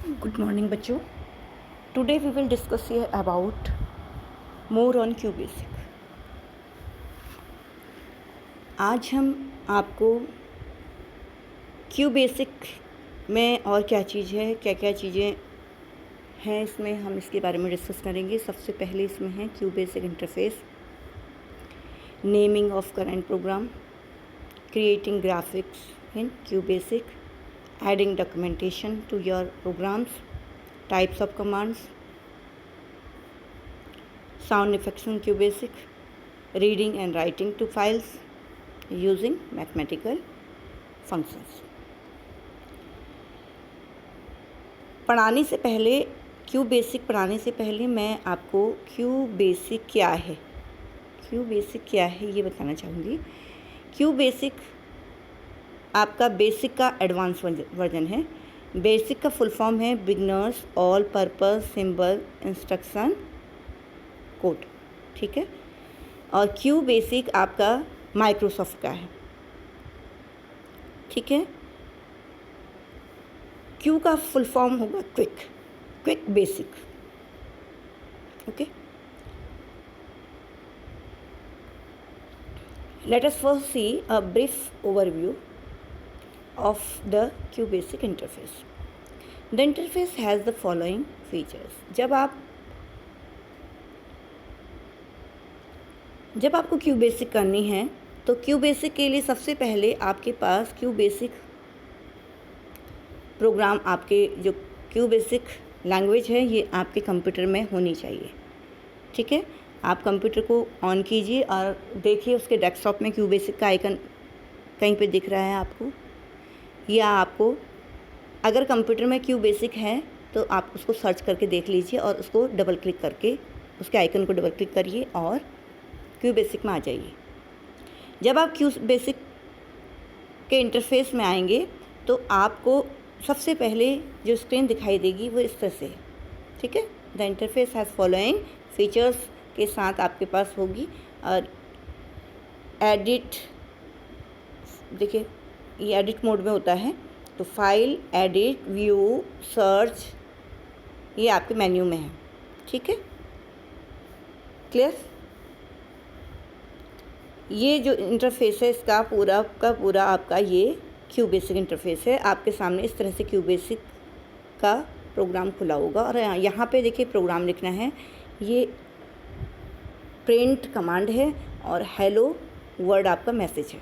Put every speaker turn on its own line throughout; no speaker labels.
Good morning बच्चों. Today we will discuss here about more on QBasic. आज हम आपको QBasic में और क्या चीज़ है, क्या क्या चीज़ें हैं इसमें, हम इसके बारे में डिस्कस करेंगे. सबसे पहले इसमें है QBasic interface, naming of current program, creating graphics in QBasic, adding documentation to your programs, types of commands, sound effects in QBasic, reading and writing to files using mathematical functions. पढ़ाने से पहले QBasic पढ़ाने से पहले मैं आपको QBasic क्या है, QBasic क्या है ये बताना चाहूँगी. QBasic आपका बेसिक का एडवांस वर्जन है. बेसिक का फुल फॉर्म है beginners all purpose symbol instruction code, ठीक है. और QBasic आपका माइक्रोसॉफ्ट का है, ठीक है. Q का फुल फॉर्म होगा quick basic, okay. Let us first see a brief overview of the QBasic interface. The interface has the following features. जब आपको QBasic करनी है तो QBasic के लिए सबसे पहले आपके पास QBasic प्रोग्राम, आपके जो QBasic लैंग्वेज है ये आपके कंप्यूटर में होनी चाहिए, ठीक है. आप कंप्यूटर को ऑन कीजिए और देखिए उसके डेस्कटॉप में QBasic का आइकन कहीं पे दिख रहा है आपको, या आपको अगर कंप्यूटर में QBasic है तो आप उसको सर्च करके देख लीजिए और उसको डबल क्लिक करके उसके आइकन को डबल क्लिक करिए और QBasic में आ जाइए. जब आप QBasic के इंटरफेस में आएंगे तो आपको सबसे पहले जो स्क्रीन दिखाई देगी वो इस तरह से है, ठीक है. The interface has following features के साथ आपके पास होगी. और एडिट, देखिए ये एडिट मोड में होता है, तो फाइल, एडिट, व्यू, सर्च ये आपके मेन्यू में है, ठीक है. क्लियर. ये जो इंटरफेस है इसका पूरा का पूरा आपका ये QBasic इंटरफेस है. आपके सामने इस तरह से QBasic का प्रोग्राम खुला होगा और यहाँ पे देखिए प्रोग्राम लिखना है. ये प्रिंट कमांड है और हेलो वर्ड आपका मैसेज है,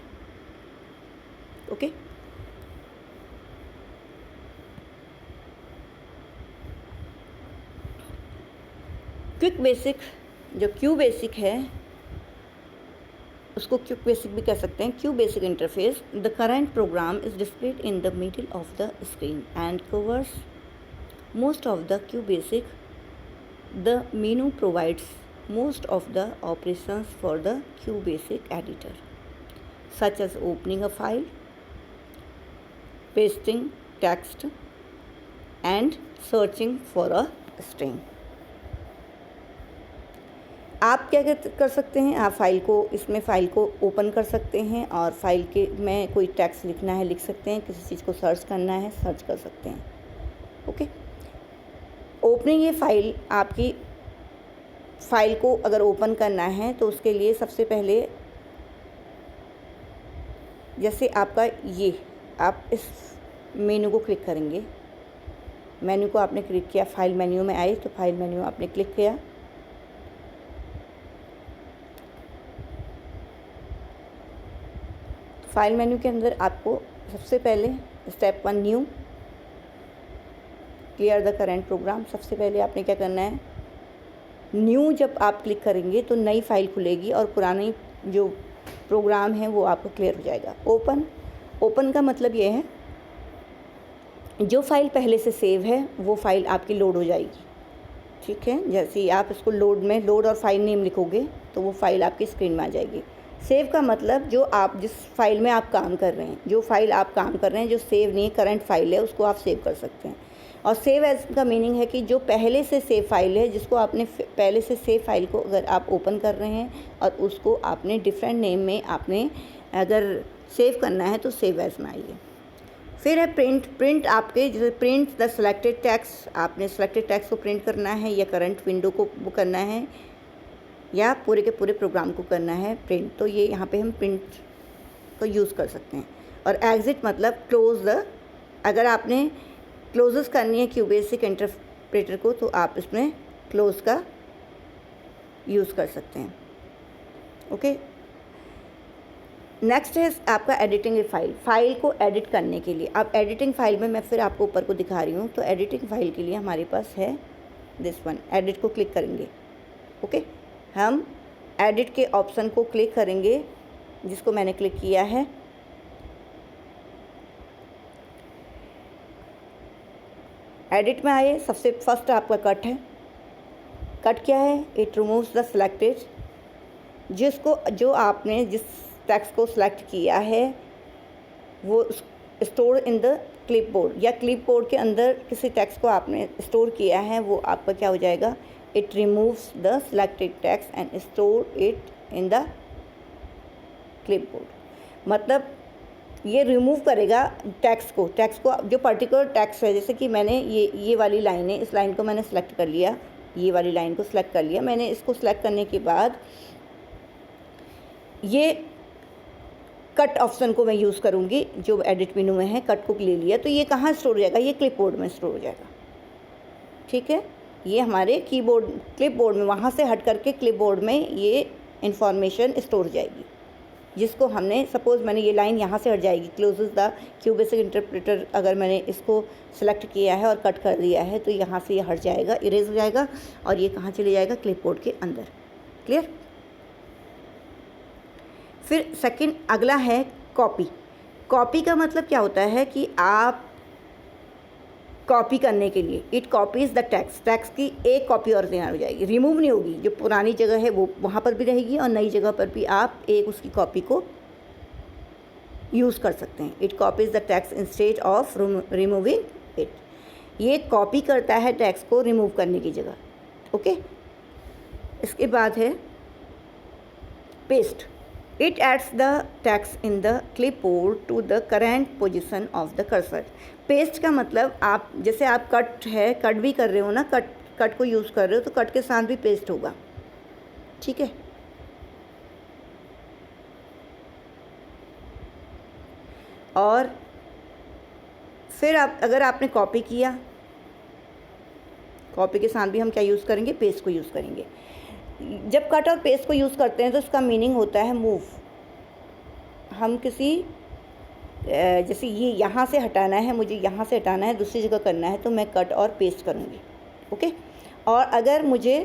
ओके. क्विक बेसिक जो QBasic है उसको क्विक बेसिक भी कह सकते हैं. QBasic interface, the current program is displayed in the middle of the screen and covers most of the QBasic. The menu provides most of the operations for the QBasic editor, such as opening a file, pasting text and searching for a string. आप क्या कर सकते हैं, आप इसमें file को open कर सकते हैं और फाइल के में कोई टेक्स्ट लिखना है लिख सकते हैं, किसी चीज़ को सर्च करना है सर्च कर सकते हैं, ओके. ओपनिंग, ये फाइल आपकी फ़ाइल को अगर ओपन करना है तो उसके लिए सबसे पहले जैसे आपका ये आप इस मेनू को क्लिक करेंगे. मेनू को आपने क्लिक किया, फाइल मेन्यू में आए तो फाइल मेन्यू आपने क्लिक किया. फाइल मेन्यू के अंदर आपको सबसे पहले step 1 new, clear the current program. सबसे पहले आपने क्या करना है, न्यू जब आप क्लिक करेंगे तो नई फाइल खुलेगी और पुरानी जो प्रोग्राम है वो आपको क्लियर हो जाएगा. ओपन का मतलब ये है जो फाइल पहले से सेव है वो फाइल आपकी लोड हो जाएगी, ठीक है. जैसे ही आप इसको लोड और फाइल नेम लिखोगे तो वो फाइल आपकी स्क्रीन में आ जाएगी. सेव का मतलब जिस फाइल में आप काम कर रहे हैं, जो फाइल आप काम कर रहे हैं जो सेव नहीं करंट फाइल है उसको आप सेव कर सकते हैं. और सेव एज का मीनिंग है कि जो पहले से सेव फाइल है, जिसको आपने पहले से सेव फाइल को अगर आप ओपन कर रहे हैं और उसको आपने डिफरेंट नेम में आपने अगर सेव करना है तो सेव एज में आइए. फिर है प्रिंट। प्रिंट आपके जैसे प्रिंट द सिलेक्टेड टेक्स्ट, आपने सिलेक्टेड टेक्स्ट को प्रिंट करना है या करंट विंडो को वो करना है या पूरे के पूरे प्रोग्राम को करना है प्रिंट, तो ये यहाँ पे हम प्रिंट को यूज़ कर सकते हैं। और एग्ज़िट मतलब क्लोज़ द, अगर आपने क्लोजेस करनी है क्यूबेसिक इंटरप्रेटर को तो आप इसमें क्लोज़ का यूज़ कर सकते हैं। ओके, नेक्स्ट है आपका एडिटिंग फाइल। फाइल को एडिट करने के लिए, अब एडिटिंग फाइल में मैं फिर आपको ऊपर को दिखा रही हूँ, तो एडिटिंग फाइल के लिए हमारे पास है दिस वन, एडिट को क्लिक करेंगे। ओके, हम एडिट के ऑप्शन को क्लिक करेंगे जिसको मैंने क्लिक किया है। एडिट में आए, सबसे फर्स्ट आपका कट है। कट क्या है? इट रिमूव्स द सिलेक्टेड, जो आपने जिस टेक्स्ट को सिलेक्ट किया है वो स्टोर इन द क्लिपबोर्ड या क्लिपबोर्ड के अंदर किसी टेक्स्ट को आपने स्टोर किया है, वो आपका क्या हो जाएगा? It removes the selected text and store it in the clipboard. मतलब ये रिमूव करेगा टेक्स्ट को जो पर्टिकुलर टेक्स्ट है, जैसे कि मैंने ये वाली लाइन है, इस लाइन को मैंने सेलेक्ट कर लिया, ये वाली लाइन को सिलेक्ट कर लिया मैंने। इसको सिलेक्ट करने के बाद ये कट ऑप्शन को मैं यूज़ करूँगी, जो एडिट मेनू में है, कट को ले लिया, तो ये कहाँ स्टोर हो जाएगा? ये क्लिपबोर्ड में स्टोर हो जाएगा। ठीक है, ये हमारे क्लिपबोर्ड में, वहाँ से हट करके क्लिपबोर्ड में ये इंफॉर्मेशन स्टोर हो जाएगी, जिसको हमने, सपोज़ मैंने ये लाइन यहाँ से हट जाएगी, क्लोजेस द क्यूबेसिक इंटरप्रेटर, अगर मैंने इसको सेलेक्ट किया है और कट कर दिया है तो यहाँ से ये हट जाएगा, इरेज हो जाएगा और ये कहाँ चले जाएगा? क्लिपबोर्ड के अंदर। क्लियर? फिर सेकंड अगला है कॉपी। कॉपी का मतलब क्या होता है कि आप कॉपी करने के लिए, इट कॉपीज़ द टेक्स्ट की एक कॉपी और तैयार हो जाएगी, रिमूव नहीं होगी। जो पुरानी जगह है वो वहाँ पर भी रहेगी और नई जगह पर भी आप एक उसकी कॉपी को यूज़ कर सकते हैं। It copies the text instead of removing it, ये कॉपी करता है टेक्स्ट को रिमूव करने की जगह। ओके, इसके बाद है paste. It adds the text in the clipboard to the current position of the cursor. Paste का मतलब, आप जैसे आप कट भी कर रहे हो ना, कट को यूज़ कर रहे हो तो कट के साथ भी पेस्ट होगा। ठीक है, और फिर अगर आपने कॉपी किया, कॉपी के साथ भी हम क्या यूज़ करेंगे? पेस्ट को यूज़ करेंगे। जब कट और पेस्ट को यूज़ करते हैं तो उसका मीनिंग होता है मूव। हम किसी, जैसे ये यहाँ से हटाना है, मुझे यहाँ से हटाना है, दूसरी जगह करना है, तो मैं कट और पेस्ट करूँगी। ओके, और अगर मुझे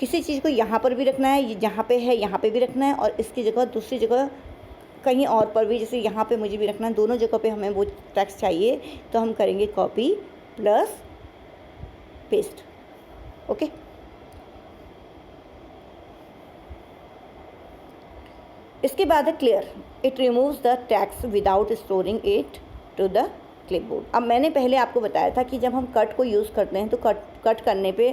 किसी चीज़ को यहाँ पर भी रखना है, ये जहाँ पे है यहाँ पे भी रखना है, और इसकी जगह दूसरी जगह कहीं और पर भी, जैसे यहाँ पे मुझे भी रखना है, दोनों जगह पे हमें वो टेक्स्ट चाहिए, तो हम करेंगे कॉपी प्लस पेस्ट। ओके, इसके बाद है clear. It removes the text without storing it to the clipboard. अब मैंने पहले आपको बताया था कि जब हम कट को यूज़ करते हैं तो कट करने पे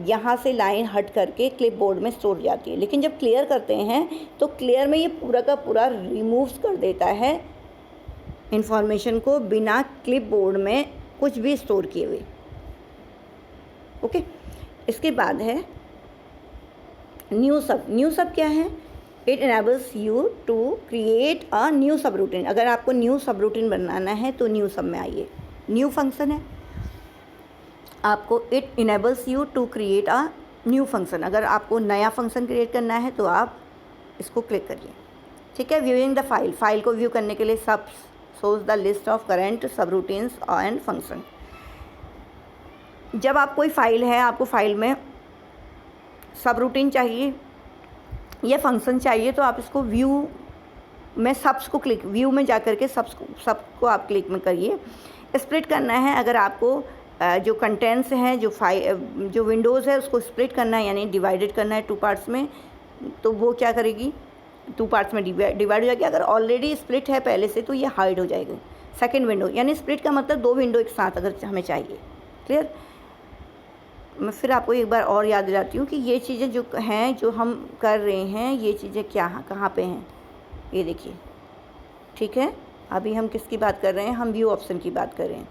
यहाँ से लाइन हट करके क्लिपबोर्ड में स्टोर जाती है, लेकिन जब क्लियर करते हैं तो क्लियर में ये पूरा का पूरा रिमूव्स कर देता है इंफॉर्मेशन को, बिना क्लिपबोर्ड में कुछ भी स्टोर किए हुए। ओके, इसके बाद है न्यू सब क्या है? It enables you to create a new subroutine। अगर आपको न्यू सबरूटीन बनाना है तो न्यू सब में आइए, न्यू फंक्शन है आपको। It enables you to create a new function, अगर आपको नया फंक्शन क्रिएट करना है तो आप इसको क्लिक करिए। ठीक है, व्यूइंग द फाइल को व्यू करने के लिए सब shows the list of current subroutines and function। जब आप कोई फाइल है, आपको फाइल में सबरूटीन चाहिए या फंक्शन चाहिए, तो आप इसको व्यू में सब्स को क्लिक, व्यू में जा कर के सबको आप क्लिक में करिए। स्प्लिट करना है, अगर आपको जो कंटेंट्स हैं, जो विंडोज़ है उसको स्प्लिट करना है, यानी डिवाइडेड करना है 2 पार्ट्स में, तो वो क्या करेगी? 2 पार्ट्स में डिवाइड हो जाएगी। अगर ऑलरेडी स्प्लिट है पहले से तो ये हाइड हो जाएगी सेकेंड विंडो, यानी स्प्लिट का मतलब 2 विंडो एक साथ अगर हमें चाहिए। क्लियर? मैं फिर आपको एक बार और याद दिलाती हूँ कि ये चीज़ें जो हैं, जो हम कर रहे हैं, ये चीज़ें कहाँ पे हैं, ये देखिए। ठीक है, अभी हम किसकी बात कर रहे हैं, हम व्यू ऑप्शन की बात कर रहे हैं।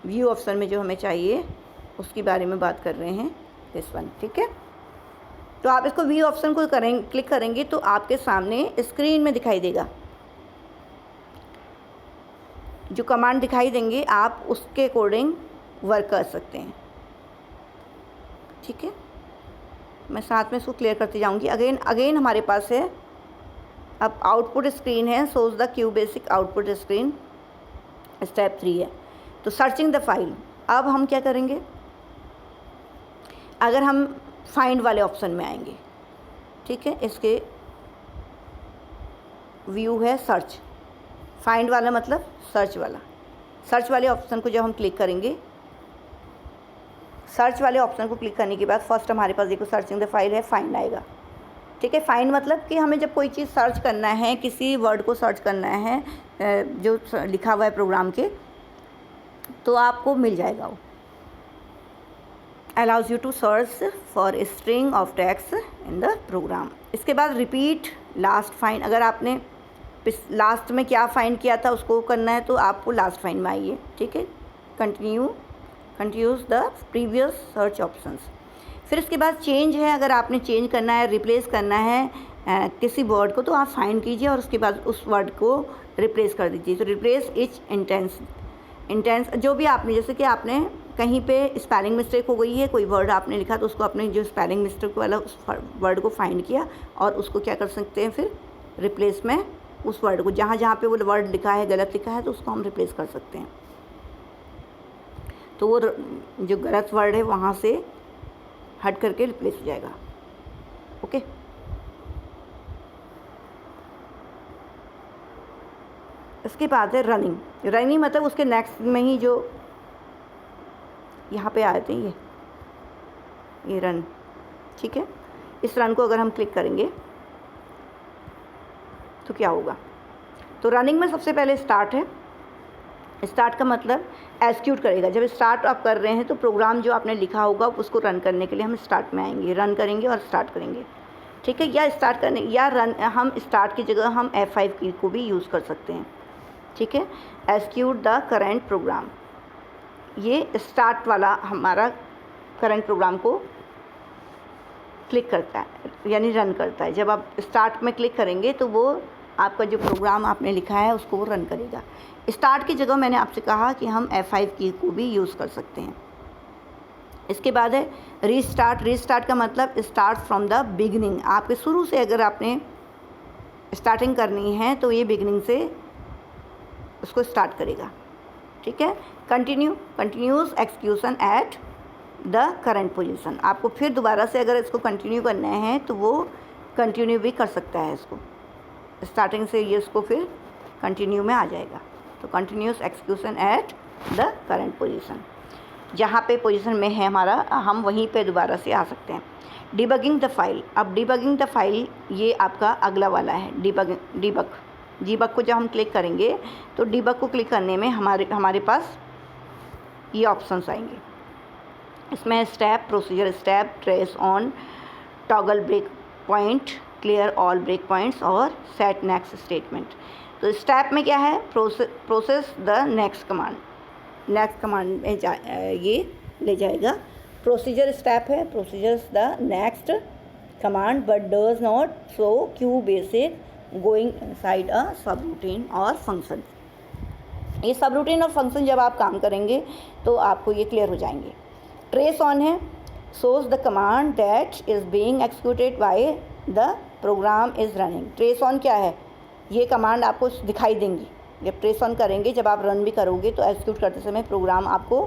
व्यू ऑप्शन में जो हमें चाहिए उसके बारे में बात कर रहे हैं, दिस वन। ठीक है, तो आप इसको व्यू ऑप्शन को क्लिक करेंगे तो आपके सामने स्क्रीन में दिखाई देगा, जो कमांड दिखाई देंगे आप उसके अकॉर्डिंग वर्क कर सकते हैं। ठीक है, मैं साथ में इसको क्लियर करती जाऊंगी। अगेन हमारे पास है, अब आउटपुट स्क्रीन है, shows the Q basic output screen, step 3 है। तो सर्चिंग द फाइल, अब हम क्या करेंगे, अगर हम फाइंड वाले ऑप्शन में आएंगे। ठीक है, इसके व्यू है सर्च, फाइंड वाला मतलब सर्च वाला। सर्च वाले ऑप्शन को जब हम क्लिक करेंगे, सर्च वाले ऑप्शन को क्लिक करने के बाद फर्स्ट हमारे पास देखो सर्चिंग द फाइल है, फाइंड आएगा। ठीक है, फाइंड मतलब कि हमें जब कोई चीज़ सर्च करना है, किसी वर्ड को सर्च करना है जो लिखा हुआ है प्रोग्राम के, तो आपको मिल जाएगा वो। Allows you to search for a string of text in the program. इसके बाद रिपीट लास्ट फाइंड, अगर आपने लास्ट में क्या फाइंड किया था उसको करना है तो आपको लास्ट फाइंड में आइए। ठीक है, continues the previous search options. फिर इसके बाद चेंज है, अगर आपने चेंज करना है, रिप्लेस करना है किसी वर्ड को, तो आप फाइंड कीजिए और उसके बाद उस वर्ड को रिप्लेस कर दीजिए। तो रिप्लेस इच इंटेंस जो भी आपने, जैसे कि आपने कहीं पे स्पेलिंग मिस्टेक हो गई है, कोई वर्ड आपने लिखा तो उसको आपने जो स्पेलिंग मिस्टेक वाला उस वर्ड को फाइंड किया और उसको क्या कर सकते हैं, फिर रिप्लेस में उस वर्ड को जहाँ जहाँ पे वो वर्ड लिखा है गलत लिखा है तो उसको हम रिप्लेस कर सकते हैं। तो वो जो गलत वर्ड है वहाँ से हट करके रिप्लेस हो जाएगा। ओके, इसके बाद है रनिंग मतलब उसके नेक्स्ट में ही जो यहाँ पे आए थे ये रन। ठीक है, इस रन को अगर हम क्लिक करेंगे तो क्या होगा, तो रनिंग में सबसे पहले स्टार्ट है। स्टार्ट का मतलब एग्जीक्यूट करेगा। जब स्टार्ट आप कर रहे हैं तो प्रोग्राम जो आपने लिखा होगा उसको रन करने के लिए हम स्टार्ट में आएंगे, रन करेंगे और स्टार्ट करेंगे। ठीक है, या स्टार्ट करने या रन, हम स्टार्ट की जगह हम F5 की को भी यूज़ कर सकते हैं। ठीक है, एग्जीक्यूट द करेंट प्रोग्राम, ये स्टार्ट वाला हमारा करंट प्रोग्राम को क्लिक करता है यानी रन करता है। जब आप स्टार्ट में क्लिक करेंगे तो वो आपका जो प्रोग्राम आपने लिखा है उसको वो रन करेगा। स्टार्ट की जगह मैंने आपसे कहा कि हम F5 की को भी यूज़ कर सकते हैं। इसके बाद है रीस्टार्ट का मतलब स्टार्ट फ्रॉम द बिगिनिंग, आपके शुरू से अगर आपने स्टार्टिंग करनी है तो ये बिगिनिंग से उसको स्टार्ट करेगा। ठीक है, continuous execution at the current position, आपको फिर दोबारा से अगर इसको कंटिन्यू करना है तो वो कंटिन्यू भी कर सकता है, इसको स्टार्टिंग से ये इसको फिर कंटिन्यू में आ जाएगा। तो continuous execution at the current position, जहाँ पे पोजीशन में है हमारा हम वहीं पे दोबारा से आ सकते हैं। डिबगिंग द फाइल, अब डिबगिंग द फाइल ये आपका अगला वाला है। डिबग को जब हम क्लिक करेंगे तो डिबग को क्लिक करने में हमारे पास ये ऑप्शंस आएंगे। इसमें step, procedure step, trace on, toggle break point, clear all break points और सेट नेक्स्ट स्टेटमेंट। तो स्टेप में क्या है, प्रोसेस द नेक्स्ट कमांड में ये ले जाएगा। प्रोसीजर स्टेप है, procedures the next command but does not show Q basic going inside a सब रूटीन और फंक्शन। ये सब रूटीन और फंक्शन जब आप काम करेंगे तो आपको ये क्लियर हो जाएंगे। ट्रेस ऑन है, shows the command that is being executed while the program is running। Trace on क्या है, ये कमांड आपको दिखाई देंगी जब ट्रेस ऑन करेंगे, जब आप रन भी करोगे तो एग्जीक्यूट करते समय प्रोग्राम आपको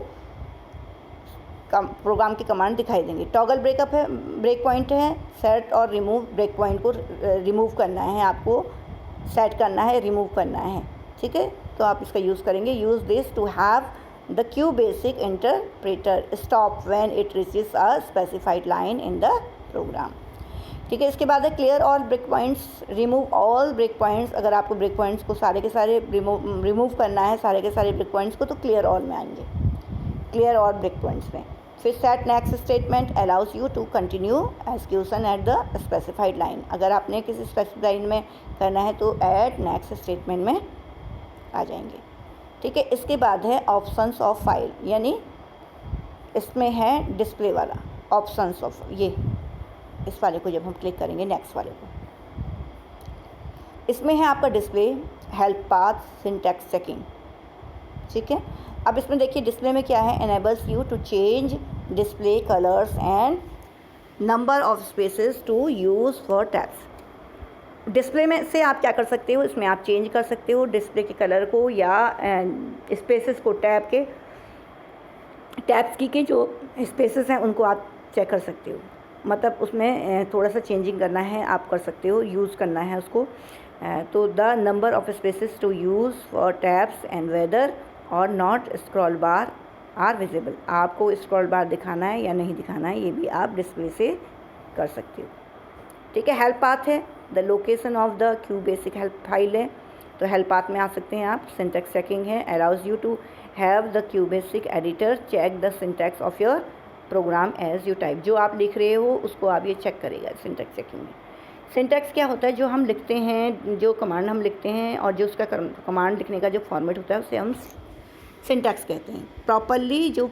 प्रोग्राम की कमांड दिखाई देंगे। टॉगल ब्रेक पॉइंट है, सेट और रिमूव, ब्रेक पॉइंट को रिमूव करना है, आपको सेट करना है, रिमूव करना है। ठीक है, तो आप इसका यूज़ करेंगे। Use this to have the Q basic interpreter stop when it reaches a specified line in the program. ठीक है, इसके बाद है clear all break points, remove all break points. अगर आपको ब्रेक पॉइंट्स को सारे के सारे रिमूव करना है, सारे के सारे ब्रेक पॉइंट्स को, तो क्लियर ऑल में आएंगे, क्लियर ऑल ब्रेक पॉइंट्स में। फिर set next statement allows you to continue execution at the specified line. अगर आपने किसी स्पेसिफिक लाइन में करना है तो एट नेक्स्ट स्टेटमेंट में आ जाएंगे। ठीक है, इसके बाद है ऑप्शंस ऑफ फाइल, यानी इसमें है डिस्प्ले वाला ऑप्शंस ऑफ, ये इस वाले को जब हम क्लिक करेंगे नेक्स्ट वाले को, इसमें है आपका display, help path, syntax checking. ठीक है, अब इसमें देखिए डिस्प्ले में क्या है, enables you to change display colours and number of spaces to use for tabs. Display में से आप क्या कर सकते हो, इसमें आप चेंज कर सकते हो डिस्प्ले के कलर को या स्पेसेस को, टैब्स की के जो स्पेसेस हैं उनको आप चेक कर सकते हो, मतलब उसमें थोड़ा सा चेंजिंग करना है आप कर सकते हो, यूज़ करना है उसको। तो the number of spaces to use for tabs and whether or not scroll bar are visible, आपको स्क्रॉल बार दिखाना है या नहीं दिखाना है ये भी आप डिस्प्ले से कर सकते हो। ठीक है, हेल्प पाथ है, the location of the QBasic help file है, तो हेल्प पाथ में आ सकते हैं आप। सिंटैक्स चेकिंग है, allows you to have the QBasic editor check the syntax of your program as you type, जो आप लिख रहे हो उसको आप ये चेक करेगा सिंटैक्स चेकिंग में। सिंटैक्स क्या होता है, जो हम लिखते हैं, जो कमांड हम लिखते हैं और जो उसका कमांड लिखने का जो फॉर्मेट होता है उसे हम सिंटैक्स कहते हैं। प्रॉपरली जो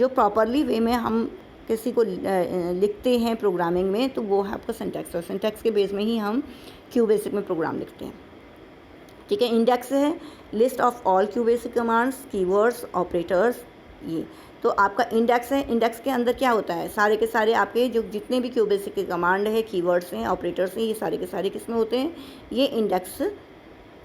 प्रॉपरली वे में हम किसी को लिखते हैं प्रोग्रामिंग में, तो वो है आपका सिंटैक्स, और सिंटैक्स के बेस में ही हम QBasic में प्रोग्राम लिखते हैं। ठीक है, इंडेक्स है, list of all QBasic commands, keywords, operators, ये तो आपका इंडेक्स है। इंडेक्स के अंदर क्या होता है, सारे के सारे आपके जो जितने भी QBasic के कमांड है, कीवर्ड्स हैं, ऑपरेटर्स हैं, ये सारे के सारे किस में होते हैं, ये इंडेक्स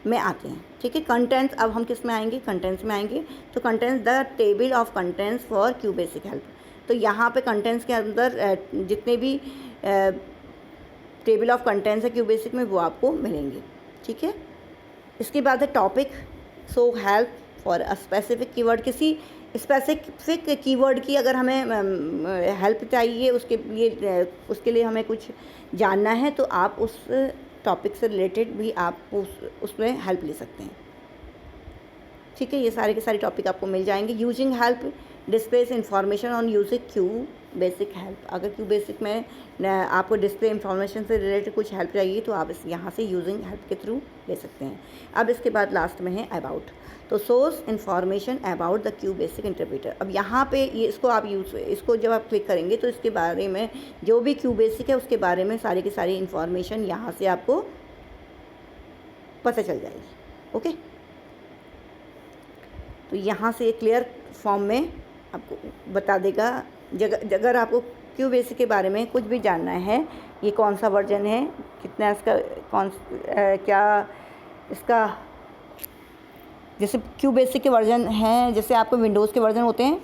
में आते हैं। ठीक है, कंटेंट्स, अब हम किस में आएंगे, कंटेंट्स में आएंगे। तो contents the table of contents for QBasic help, तो यहाँ पे कंटेंट्स के अंदर जितने भी टेबल ऑफ कंटेंट्स है QBasic में वो आपको मिलेंगे। ठीक है, इसके बाद है topic, so help for a specific keyword, किसी स्पेसिफिक कीवर्ड की अगर हमें हेल्प चाहिए, उसके लिए हमें कुछ जानना है, तो आप उस टॉपिक से रिलेटेड भी आप उसमें हेल्प ले सकते हैं। ठीक है, ये सारे के सारे टॉपिक आपको मिल जाएंगे। Using help displace information on using QBasic help, अगर QBasic में आपको डिस्प्ले इंफॉर्मेशन से रिलेटेड कुछ हेल्प चाहिए तो आप यहाँ से यूजिंग हेल्प के थ्रू ले सकते हैं। अब इसके बाद लास्ट में है अबाउट, तो source information about the QBasic interpreter. अब यहाँ पे ये इसको जब आप क्लिक करेंगे तो इसके बारे में जो भी QBasic है उसके बारे में सारी की सारी इंफॉर्मेशन यहाँ से आपको पता चल जाएगी। ओके, तो यहाँ से क्लियर फॉर्म में आपको बता देगा। अगर आपको QBasic के बारे में कुछ भी जानना है, ये कौन सा वर्जन है, कितना इसका क्या इसका, जैसे QBasic के वर्जन हैं, जैसे आपको विंडोज़ के वर्जन होते हैं,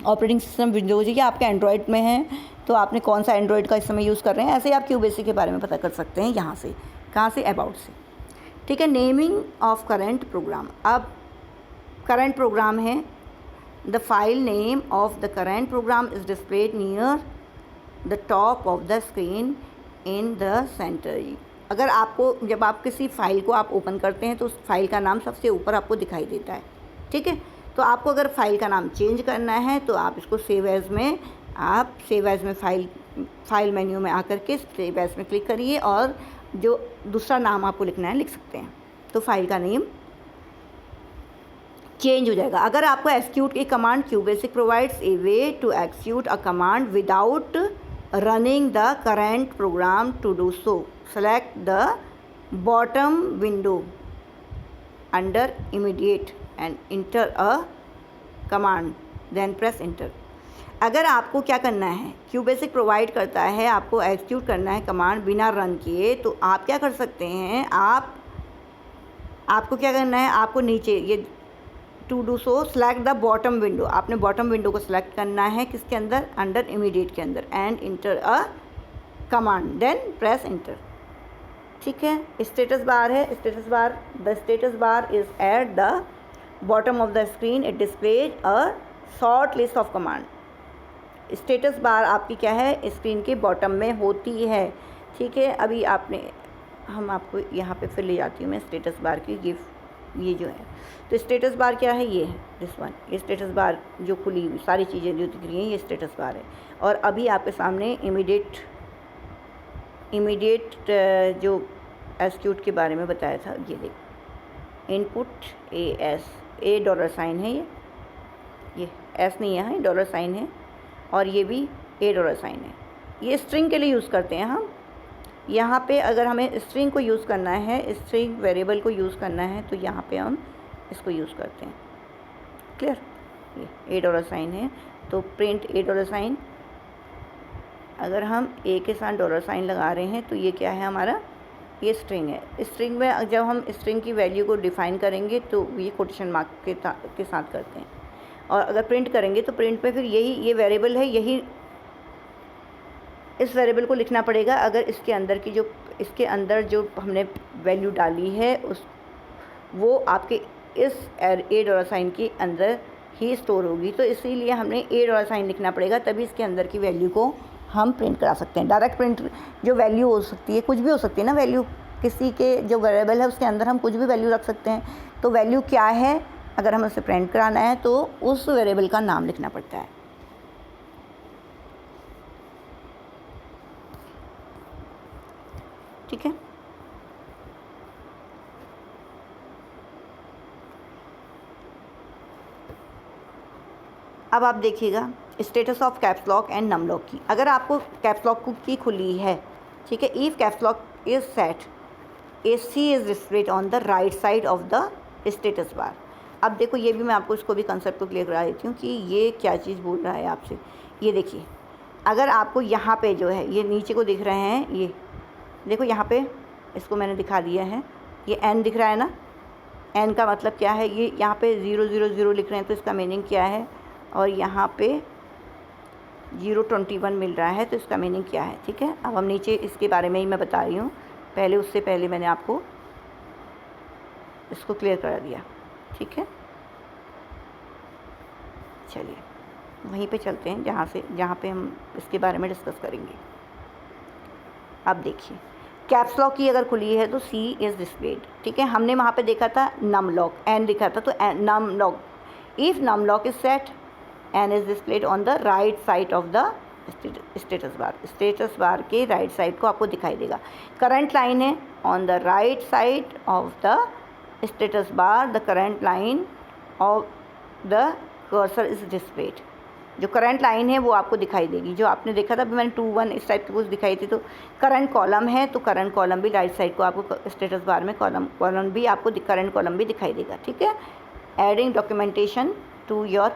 ऑपरेटिंग सिस्टम विंडोज़ या आपके एंड्रॉयड में है तो आपने कौन सा एंड्रॉयड का इस समय यूज़ कर रहे हैं, ऐसे ही आप QBasic के बारे में पता कर सकते हैं यहाँ से। कहाँ से, अबाउट से। ठीक है, नेमिंग ऑफ करेंट प्रोग्राम, अब करंट प्रोग्राम है, the file name of the current program is displayed near the top of the screen in the centre. अगर आपको जब आप किसी फाइल को आप ओपन करते हैं तो उस फाइल का नाम सबसे ऊपर आपको दिखाई देता है। ठीक है, तो आपको अगर फाइल का नाम चेंज करना है तो आप इसको सेव एज़ में, आप सेव एज़ में फाइल मेन्यू में आकर के सेव एज़ में क्लिक करिए और जो दूसरा नाम आपको लिखना है लिख सकते हैं, तो फाइल का नेम चेंज हो जाएगा। अगर आपको execute a command, QBasic provides a way to execute a command without running the current program. To do so select the bottom window under immediate and enter a command, then press enter. अगर आपको क्या करना है, QBasic provide करता है आपको execute करना है कमांड बिना रन किए, तो आप क्या कर सकते हैं, आपको क्या करना है, आपको नीचे ये to do so select the bottom window, आपने बॉटम विंडो को सिलेक्ट करना है किसके अंदर, अंडर इमीडिएट के अंदर, and enter a command, then press enter. ठीक है, स्टेटस बार है, status bar, the status bar is at the bottom of the screen, it displays a short list of command. Status bar आपकी क्या है, screen के bottom में होती है। ठीक है, अभी हम आपको यहाँ पे फिर ले जाती हूँ मैं स्टेटस बार की, ये ये जो है। तो स्टेटस बार क्या है, ये है दिस वन, ये स्टेटस बार जो खुली हुई सारी चीज़ें जो दिख रही हैं ये स्टेटस बार है। और अभी आपके सामने इमीडिएट जो एक्सिक्यूट के बारे में बताया था, ये देखो इनपुट ए डॉलर साइन है, ये एस नहीं है, डॉलर साइन है, और ये भी ए डॉलर साइन है। ये स्ट्रिंग के लिए यूज़ करते हैं हम। यहाँ पे अगर हमें स्ट्रिंग को यूज़ करना है, स्ट्रिंग वेरिएबल को यूज़ करना है, तो यहाँ पे हम इसको यूज़ करते हैं। क्लियर, ये ए डॉलर साइन है, तो प्रिंट ए डॉलर साइन। अगर हम ए के साथ डॉलर साइन लगा रहे हैं तो ये क्या है हमारा, ये स्ट्रिंग है। स्ट्रिंग में जब हम स्ट्रिंग की वैल्यू को डिफ़ाइन करेंगे तो ये कोटेशन मार्क के साथ करते हैं। और अगर प्रिंट करेंगे तो प्रिंट पे फिर यही ये वेरिएबल है, यही इस वेरिएबल को लिखना पड़ेगा। अगर इसके अंदर जो हमने वैल्यू डाली है वो आपके इस ए डॉलर साइन के अंदर ही स्टोर होगी, तो इसीलिए हमने ए डॉलर साइन लिखना पड़ेगा, तभी इसके अंदर की वैल्यू को हम प्रिंट करा सकते हैं। डायरेक्ट प्रिंट जो वैल्यू हो सकती है, कुछ भी हो सकती है ना वैल्यू, किसी के जो वेरिएबल है उसके अंदर हम कुछ भी वैल्यू रख सकते हैं। तो वैल्यू क्या है, अगर हमें उसे प्रिंट कराना है तो उस वेरिएबल का नाम लिखना पड़ता है। ठीक है, अब आप देखिएगा status of caps lock and num lock की। अगर आपको कैप्स लॉक की खुली है, ठीक है, if caps lock is set, a C is displayed on the right side of the status bar. अब देखो ये भी मैं आपको इसको भी कंसेप्ट को क्लियर करा देती हूँ कि ये क्या चीज़ बोल रहा है आपसे। ये देखिए, अगर आपको यहाँ पे जो है ये नीचे को दिख रहे हैं, ये देखो यहाँ पे इसको मैंने दिखा दिया है, ये एन दिख रहा है ना, एन का मतलब क्या है, ये यहाँ पे 000 लिख रहे हैं तो इसका मीनिंग क्या है, और यहाँ पे 021 मिल रहा है तो इसका मीनिंग क्या है। ठीक है, अब हम नीचे इसके बारे में ही मैं बता रही हूँ, उससे पहले मैंने आपको इसको क्लियर करा दिया। ठीक है, चलिए वहीं पे चलते हैं जहाँ पे हम इसके बारे में डिस्कस करेंगे। अब देखिए कैप्स लॉक की अगर खुली है तो सी इज़ डिस्प्लेड। ठीक है, हमने वहाँ पे देखा था नम लॉक, एन लिखा था, तो num lock, if num lock is set N is displayed on the right side of the status bar. Status bar के राइट साइड को आपको दिखाई देगा। करंट लाइन है on the right side of the status bar, the current line of the cursor is displayed. जो current line है वो आपको दिखाई देगी, जो आपने देखा था मैंने 2 1 इस टाइप की कुछ दिखाई थी। तो करंट कॉलम है तो करंट कॉलम भी राइट साइड को आपको स्टेटस बार में कॉलम भी आपको करंट कॉलम भी दिखाई देगा। ठीक है, adding documentation to your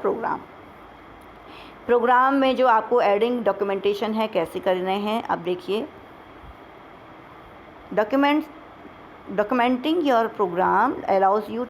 program में जो आपको एडिंग डॉक्यूमेंटेशन है कैसे करने हैं, अब देखिए documenting your program allows you